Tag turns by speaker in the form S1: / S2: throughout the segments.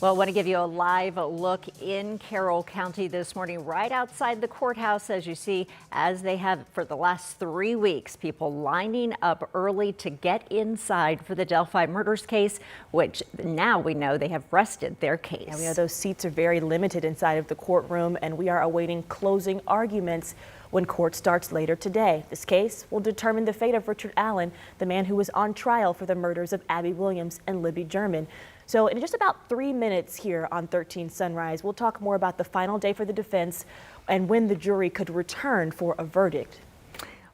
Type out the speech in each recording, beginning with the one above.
S1: Well, I want to give you a live look in Carroll County this morning, right outside the courthouse, as you see, as they have for the last 3 weeks, people lining up early to get inside for the Delphi murders case, which now we know they have rested their case.
S2: Yeah, we know those seats are very limited inside of the courtroom, and we are awaiting closing arguments when court starts later today. This case will determine the fate of Richard Allen, the man who was on trial for the murders of Abby Williams and Libby German. So in just about 3 minutes here on 13 Sunrise, we'll talk more about the final day for the defense and when the jury could return for a verdict.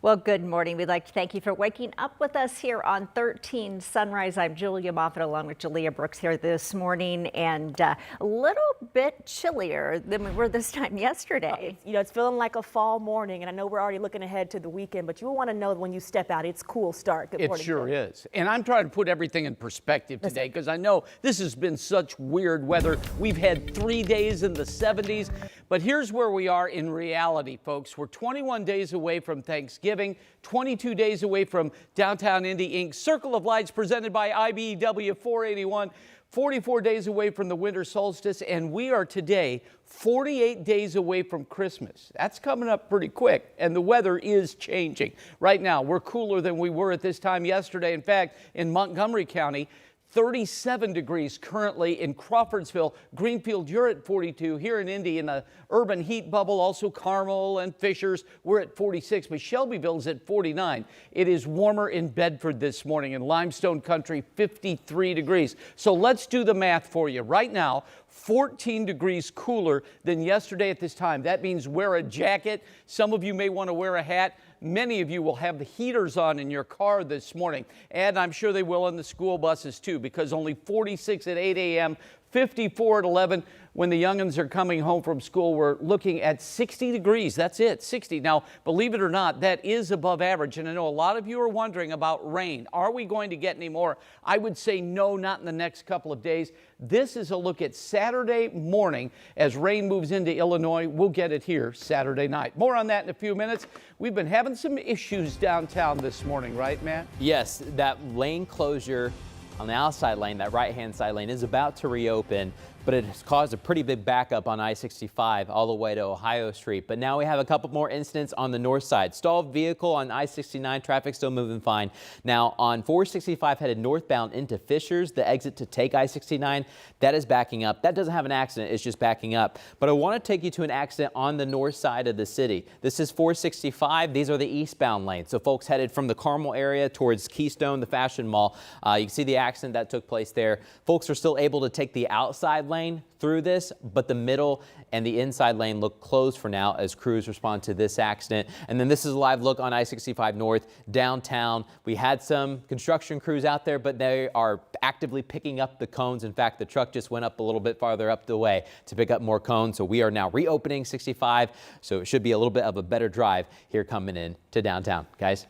S1: Well, good morning. We'd like to thank you for waking up with us here on 13 Sunrise. I'm Julia Moffat along with Jalea Brooks here this morning, and a little bit chillier than we were this time yesterday.
S2: You know, it's feeling like a fall morning, and I know we're already looking ahead to the weekend, but you will want to know when you step out, it's cool start. Good morning.
S3: It sure is. And I'm trying to put everything in perspective today because I know this has been such weird weather. We've had 3 days in the 70s, but here's where we are in reality, folks. We're 21 days away from Thanksgiving. 22 days away from Downtown Indy Inc. Circle of Lights presented by IBEW 481. 44 days away from the winter solstice, and we are today 48 days away from Christmas. That's coming up pretty quick, and the weather is changing. Right now, we're cooler than we were at this time yesterday. In fact, in Montgomery County, 37 degrees currently in Crawfordsville. Greenfield, you're at 42. Here in Indy, in the urban heat bubble, also Carmel and Fishers, we're at 46, but Shelbyville's at 49. It is warmer in Bedford this morning. In Limestone Country, 53 degrees. So let's do the math for you. Right now, 14 degrees cooler than yesterday at this time. That means wear a jacket. Some of you may want to wear a hat. Many of you will have the heaters on in your car this morning, and I'm sure they will in the school buses too, because only 46 at 8 a.m., 54 at 11. When the youngins are coming home from school, we're looking at 60 degrees. That's it, 60. Now, believe it or not, that is above average. And I know a lot of you are wondering about rain. Are we going to get any more? I would say no, not in the next couple of days. This is a look at Saturday morning as rain moves into Illinois. We'll get it here Saturday night. More on that in a few minutes. We've been having some issues downtown this morning, right, Matt?
S4: Yes, that lane closure on the outside lane, that right-hand side lane, is about to reopen, but it has caused a pretty big backup on I-65 all the way to Ohio Street. But now we have a couple more incidents on the north side. Stalled vehicle on I-69, traffic still moving fine. Now on 465 headed northbound into Fishers, the exit to take I-69, that is backing up. That doesn't have an accident, it's just backing up. But I want to take you to an accident on the north side of the city. This is 465. These are the eastbound lanes. So folks headed from the Carmel area towards Keystone, the Fashion Mall. You can see the accident that took place there. Folks are still able to take the outside lane through this, but the middle and the inside lane look closed for now as crews respond to this accident. And then this is a live look on I-65 North downtown. We had some construction crews out there, but they are actively picking up the cones. In fact, the truck just went up a little bit farther up the way to pick up more cones. So we are now reopening 65. So it should be a little bit of a better drive here coming in to downtown, guys.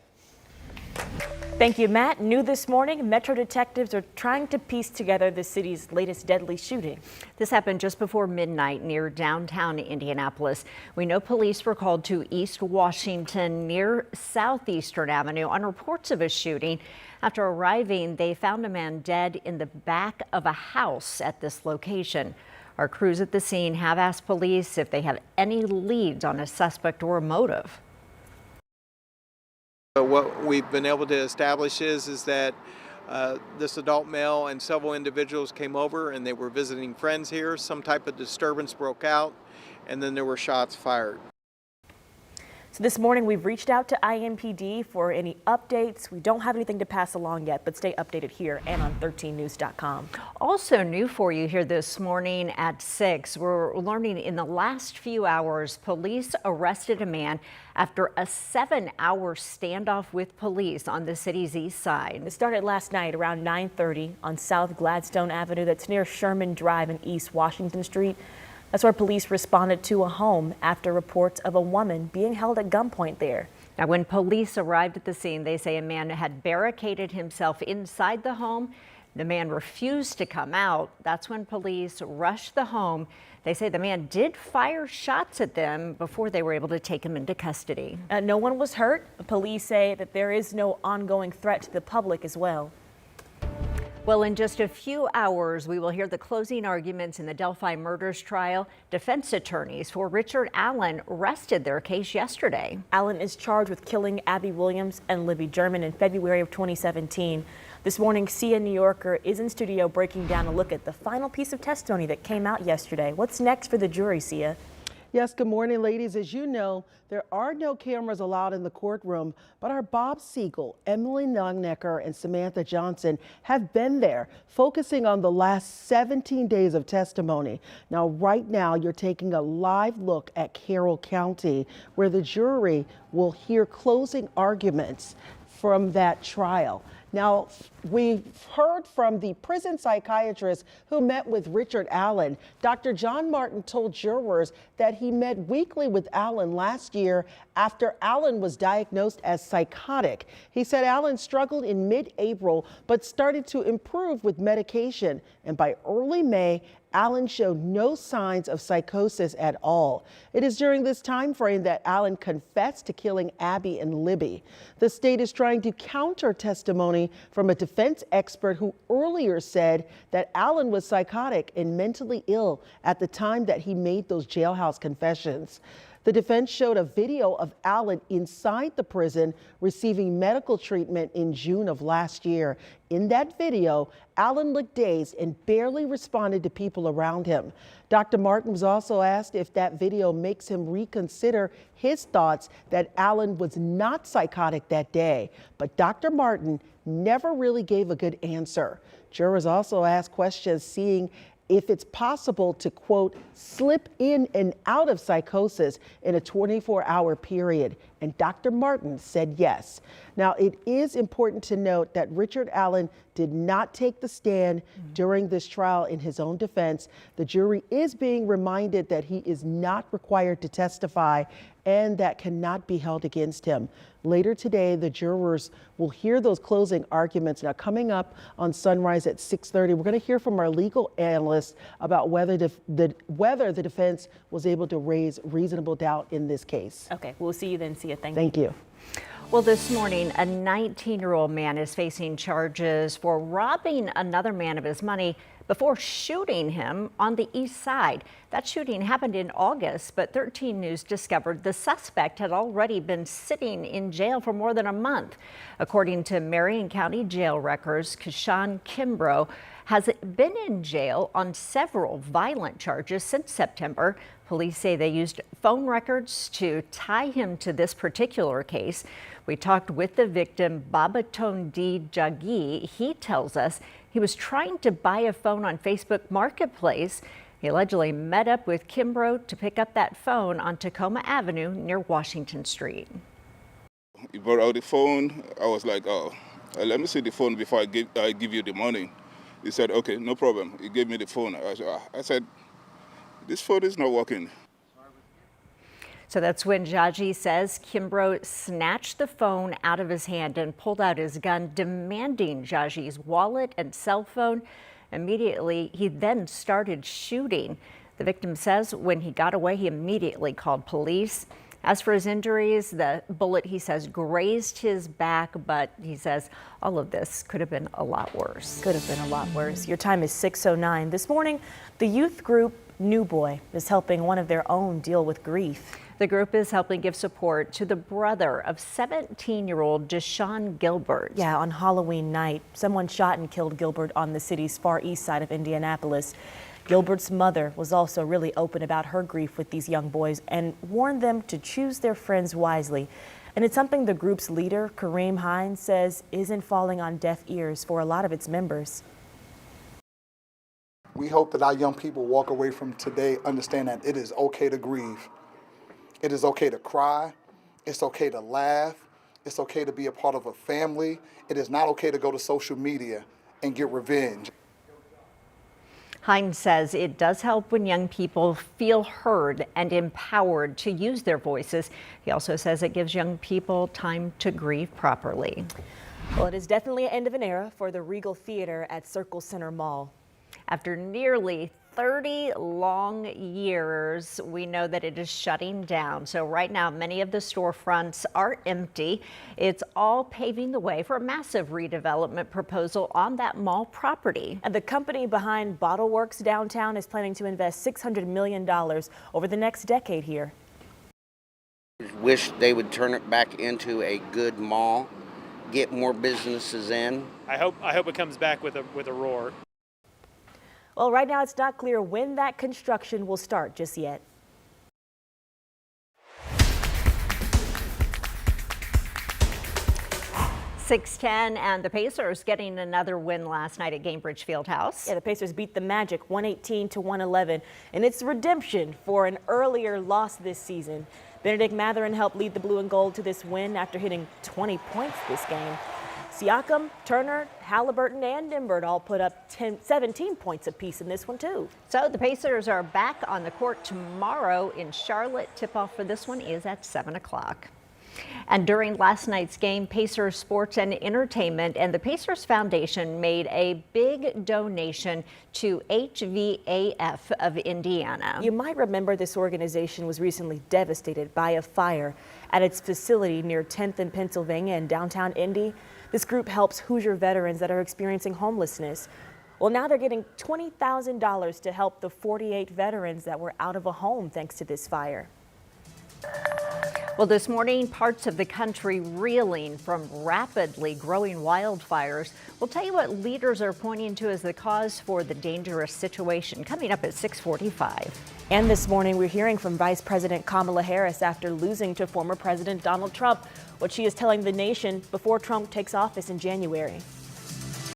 S2: Thank you, Matt. New this morning, Metro detectives are trying to piece together the city's latest deadly shooting.
S1: This happened just before midnight near downtown Indianapolis. We know police were called to East Washington near Southeastern Avenue on reports of a shooting. After arriving, they found a man dead in the back of a house at this location. Our crews at the scene have asked police if they have any leads on a suspect or a motive.
S5: What we've been able to establish is that this adult male and several individuals came over and they were visiting friends here. Some type of disturbance broke out, and then there were shots fired.
S2: So this morning we've reached out to IMPD for any updates. We don't have anything to pass along yet, but stay updated here and on 13news.com.
S1: Also new for you here this morning at 6, we're learning in the last few hours, police arrested a man after a 7-hour standoff with police on the city's east side.
S2: It started last night around 9:30 on South Gladstone Avenue. That's near Sherman Drive and East Washington Street. That's where police responded to a home after reports of a woman being held at gunpoint there.
S1: Now, when police arrived at the scene, they say a man had barricaded himself inside the home. The man refused to come out. That's when police rushed the home. They say the man did fire shots at them before they were able to take him into custody.
S2: No one was hurt. Police say that there is no ongoing threat to the public as well.
S1: Well, in just a few hours, we will hear the closing arguments in the Delphi murders trial. Defense attorneys for Richard Allen rested their case yesterday.
S2: Allen is charged with killing Abby Williams and Libby German in February of 2017. This morning, Sia New Yorker is in studio breaking down a look at the final piece of testimony that came out yesterday. What's next for the jury, Sia?
S6: Yes, good morning, ladies. As you know, there are no cameras allowed in the courtroom, but our Bob Siegel, Emily Longnecker, and Samantha Johnson have been there, focusing on the last 17 days of testimony. Now, right now, you're taking a live look at Carroll County, where the jury will hear closing arguments from that trial. Now, we've heard from the prison psychiatrist who met with Richard Allen. Dr. John Martin told jurors that he met weekly with Allen last year after Allen was diagnosed as psychotic. He said Allen struggled in mid-April but started to improve with medication, and by early May, Allen showed no signs of psychosis at all. It is during this time frame that Allen confessed to killing Abby and Libby. The state is trying to counter testimony from a defense expert who earlier said that Allen was psychotic and mentally ill at the time that he made those jailhouse confessions. The defense showed a video of Allen inside the prison receiving medical treatment in June of last year. In that video, Allen looked dazed and barely responded to people around him. Dr. Martin was also asked if that video makes him reconsider his thoughts that Allen was not psychotic that day. But Dr. Martin never really gave a good answer. Jurors also asked questions seeing if it's possible to, quote, slip in and out of psychosis in a 24-hour period. And Dr. Martin said yes. Now, it is important to note that Richard Allen did not take the stand during this trial in his own defense. The jury is being reminded that he is not required to testify and that cannot be held against him. Later today, the jurors will hear those closing arguments. Now, coming up on Sunrise at 6:30, we're going to hear from our legal analyst about whether the defense was able to raise reasonable doubt in this case.
S2: Okay, we'll see you then, Sia.
S6: Thank you.
S1: Well, this morning, a 19-year-old man is facing charges for robbing another man of his money before shooting him on the east side. That shooting happened in August, but 13 News discovered the suspect had already been sitting in jail for more than a month. According to Marion County jail records, Keshawn Kimbrough has been in jail on several violent charges since September. Police say they used phone records to tie him to this particular case. We talked with the victim, Babatunde Jagi. He tells us he was trying to buy a phone on Facebook Marketplace. He allegedly met up with Kimbrough to pick up that phone on Tacoma Avenue near Washington Street.
S7: He brought out the phone. I was like, oh, let me see the phone before I give you the money. He said, okay, no problem. He gave me the phone. I said, this phone is not working.
S1: So that's when Jaji says Kimbrough snatched the phone out of his hand and pulled out his gun, demanding Jaji's wallet and cell phone. Immediately, he then started shooting. The victim says when he got away, he immediately called police. As for his injuries, the bullet, he says, grazed his back, but he says all of this could have been a lot worse.
S2: Could have been a lot worse. Your time is 6:09. This morning, the youth group New Boy is helping one of their own deal with grief.
S1: The group is helping give support to the brother of 17-year-old Deshaun Gilbert.
S2: Yeah, on Halloween night, someone shot and killed Gilbert on the city's far east side of Indianapolis. Gilbert's mother was also really open about her grief with these young boys and warned them to choose their friends wisely. And it's something the group's leader, Kareem Hines, says isn't falling on deaf ears for a lot of its members.
S8: We hope that our young people walk away from today understand that it is okay to grieve. It is okay to cry. It's okay to laugh. It's okay to be a part of a family. It is not okay to go to social media and get revenge.
S1: Hines says it does help when young people feel heard and empowered to use their voices. He also says it gives young people time to grieve properly.
S2: Well, it is definitely an end of an era for the Regal Theater at Circle Center Mall.
S1: After nearly 30 long years, we know that it is shutting down. So right now, many of the storefronts are empty. It's all paving the way for a massive redevelopment proposal on that mall property.
S2: And the company behind Bottle Works downtown is planning to invest $600 million over the next decade here.
S9: Wish they would turn it back into a good mall, get more businesses in.
S10: I hope it comes back with a roar.
S2: Well, right now it's not clear when that construction will start just yet.
S1: .610 and the Pacers getting another win last night at Gainbridge Fieldhouse.
S2: Yeah, the Pacers beat the Magic 118-111, and it's redemption for an earlier loss this season. Benedict Mathurin helped lead the blue and gold to this win after hitting 20 points this game. Siakam, Turner, Halliburton, and Nimbert all put up 17 points apiece in this one, too.
S1: So the Pacers are back on the court tomorrow in Charlotte. Tip-off for this one is at 7 o'clock. And during last night's game, Pacers Sports and Entertainment and the Pacers Foundation made a big donation to HVAF of Indiana.
S2: You might remember this organization was recently devastated by a fire at its facility near 10th and Pennsylvania in downtown Indy. This group helps Hoosier veterans that are experiencing homelessness. Well, now they're getting $20,000 to help the 48 veterans that were out of a home thanks to this fire.
S1: Well, this morning, parts of the country reeling from rapidly growing wildfires. We'll tell you what leaders are pointing to as the cause for the dangerous situation, coming up at 6:45.
S2: And this morning, we're hearing from Vice President Kamala Harris after losing to former President Donald Trump, what she is telling the nation before Trump takes office in January.